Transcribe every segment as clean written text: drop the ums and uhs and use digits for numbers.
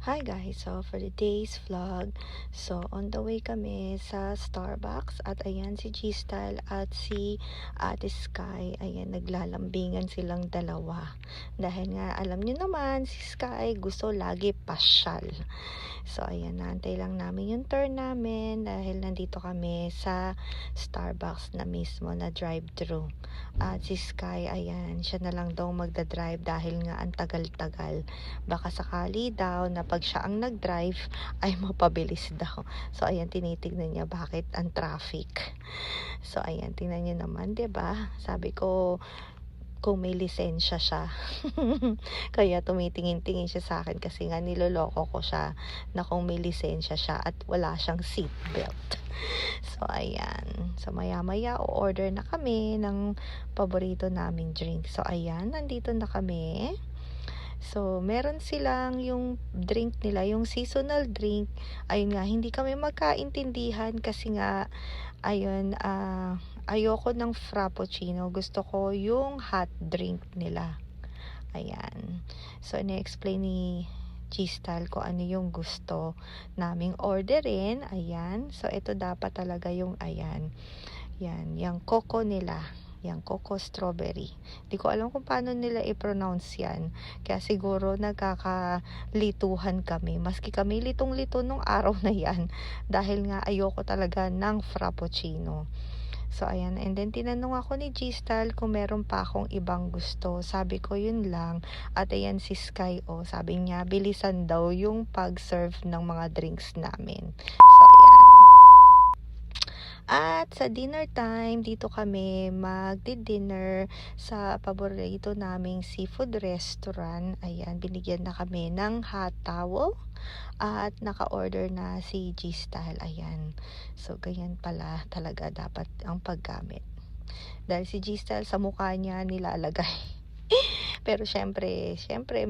Hi guys, so for today's vlog, so on the way kami sa Starbucks at ayan si G-Style at si Ate Sky, ayan naglalambingan silang dalawa dahil nga alam niyo naman si Sky gusto lagi pasyal. So ayan, naantay lang namin yung turn namin dahil nandito kami sa Starbucks na mismo na drive-thru. At si Sky, ayan, siya na lang daw magdadrive dahil nga ang tagal-tagal. Baka sakali daw na pag siya ang nag-drive ay mapabilis daw. So ayan, tinitignan niya bakit ang traffic. So ayan, tingnan niyo naman, 'di ba? Sabi ko kung may lisensya siya. Kaya tumitingin-tingin siya sa akin kasi nga niloloko ko siya na kung may lisensya siya at wala siyang seatbelt. So ayan. So maya-maya o-order na kami ng paborito naming drink. So ayan, nandito na kami. So, meron silang yung drink nila, yung seasonal drink. Ayun nga, hindi kami magkaintindihan kasi nga, ayun, ayoko ng frappuccino. Gusto ko yung hot drink nila. Ayan. So, ini-explain ni G-Style ko ano yung gusto naming orderin. Ayan. So, ito dapat talaga yung, ayan. Yan, yung coco nila. Yang coco strawberry. Di ko alam kung paano nila i-pronounce yan. Kaya siguro nagkakalituhan kami. Maski kami litong-lito nung araw na yan. Dahil nga ayoko talaga ng frappuccino. So ayan. And then tinanong ako ni G-Style kung meron pa akong ibang gusto. Sabi ko yun lang. At ayan si Sky. Sabi niya bilisan daw yung pag-serve ng mga drinks namin. So ayan. At sa dinner time, dito kami magdi-dinner sa paborito naming seafood restaurant. Ayan, binigyan na kami ng hot towel at naka-order na si G-Style. Ayan. So, ganyan pala talaga dapat ang paggamit. Dahil si G-Style sa mukha niya nilalagay. Pero syempre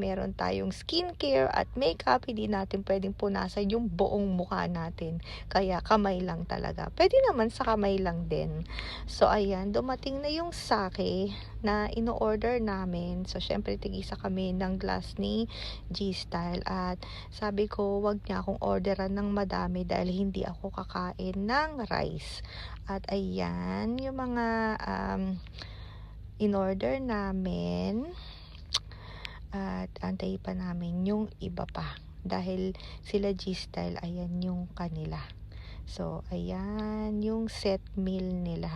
meron tayong skincare at makeup, hindi natin pwedeng punasan yung buong mukha natin. Kaya kamay lang talaga. Pwede naman sa kamay lang din. So ayan, dumating na yung sake na ino-order namin. So syempre tigisa kami ng glass ni G-Style at sabi ko wag niya akong orderan ng madami dahil hindi ako kakain ng rice. At ayan, yung mga in-order namin. At antay pa namin yung iba pa. Dahil sila G-Style, ayan yung kanila. So, ayan yung set meal nila.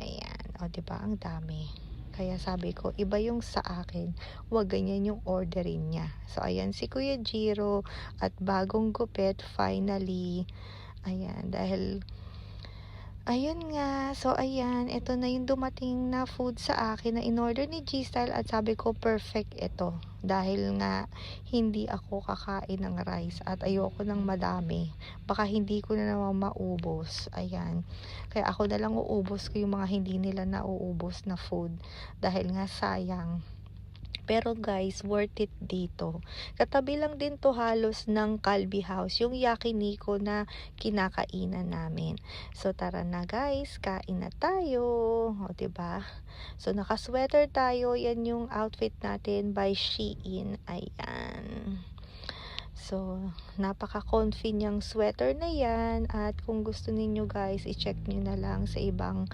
Ayan. O, diba? Ang dami. Kaya sabi ko, iba yung sa akin. Huwag ganyan yung orderin niya. So, ayan si Kuya Jiro. At bagong gupit, finally. Ayan. Dahil ayun nga. So, ayan. Ito na yung dumating na food sa akin na in-order ni G-Style at sabi ko, perfect ito. Dahil nga, hindi ako kakain ng rice at ayoko ng madami. Baka hindi ko na naman maubos. Ayan. Kaya ako na lang uubos ko yung mga hindi nila nauubos na food. Dahil nga, sayang. Pero guys, worth it dito. Katabi lang din to halos ng Calbee House, yung Yakiniku na kinakainan namin. So tara na guys, kain na tayo. O diba? So naka-sweater tayo, yan yung outfit natin by Shein. Ayan. So, napaka-comfy niyang sweater na yan. At kung gusto ninyo guys, i-check nyo na lang sa ibang,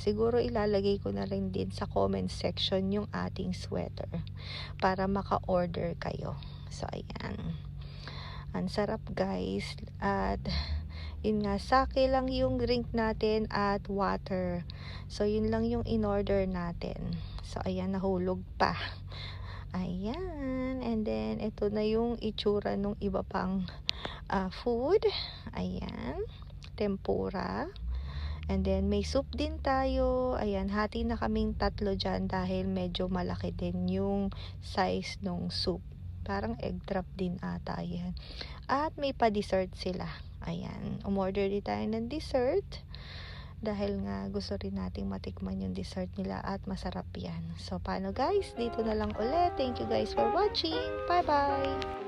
siguro ilalagay ko na rin din sa comment section yung ating sweater. Para maka-order kayo. So, ayan. Ang sarap guys. At, yun nga, sake lang yung drink natin at water. So, yun lang yung in-order natin. So, ayan, nahulog pa. Ayan. And then, ito na yung itsura ng iba pang food. Ayan. Tempura. And then, may soup din tayo. Ayan, hati na kaming tatlo dyan dahil medyo malaki din yung size ng soup. Parang egg drop din ata yan. At may pa-dessert sila. Ayan. Umorder din tayo ng dessert. Dahil nga gusto rin nating matikman yung dessert nila at masarap yan. So, paano guys? Dito na lang ulit. Thank you guys for watching. Bye-bye!